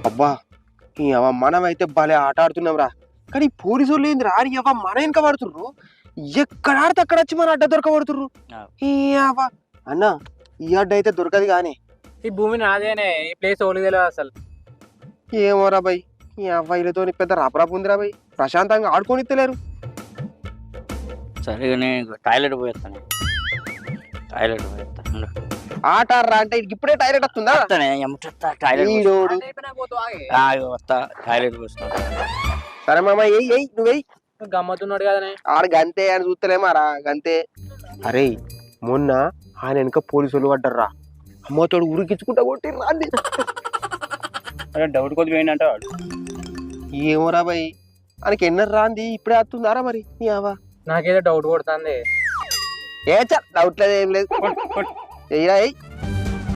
అబ్బా ఈ అవ్వ మనమైతే భలే ఆట ఆడుతున్నాం రా. కానీ పోలీసు వాళ్ళు ఏంది రాని అవ్వ మన వెనక పడుతుర్రు. ఎక్కడ ఆడితే అక్కడ వచ్చి మన అడ్డ దొరకబడుతుర్రు. ఈ అవ్వ అన్న ఈ అడ్డ అయితే దొరకదు కానీ ఈ భూమి నాదేనే, ఈ ప్లేస్ ఓన్లీ తెలియదు అసలు. ఏమోరా బై ఈ అవ్వాయిలతో పెద్ద రాపరాపు ఉందిరా బై. ప్రశాంతంగా ఆడుకొని ఇస్తలేరు. సరే టాయిలెట్ పోయేస్తాను. టాయిలెట్ పోయేస్తాను. ఆట ఆడరా అంటే ఇప్పుడే టాయిలెట్ వస్తుందా? టాయిలెట్ వస్తా. టాయిలెట్ పోస్తాను. సరే మామ ఎయ్ నువ్వెయ్యి. గమ్మతున్నాడు కదనే. ఆడు గంతే అని చూస్తలేమారా గంతే. అరే మొన్న ఆయన వెనక పోలీసులు పడ్డర్రా. అమ్మతోడు ఉరికించుకుంటా కొట్టి రాండి. డౌట్ కొద్ది పోయిందంట. ఏమోరా బాయ్ ఆయనకి ఎన్నర్ రాంది ఇప్పుడే వస్తుందారా మరి. నాకేదో డౌట్ కొడుతుంది. ఏ చా డౌట్ లేదు ఏం లేదు. ఎయ్యరా ఎయ్.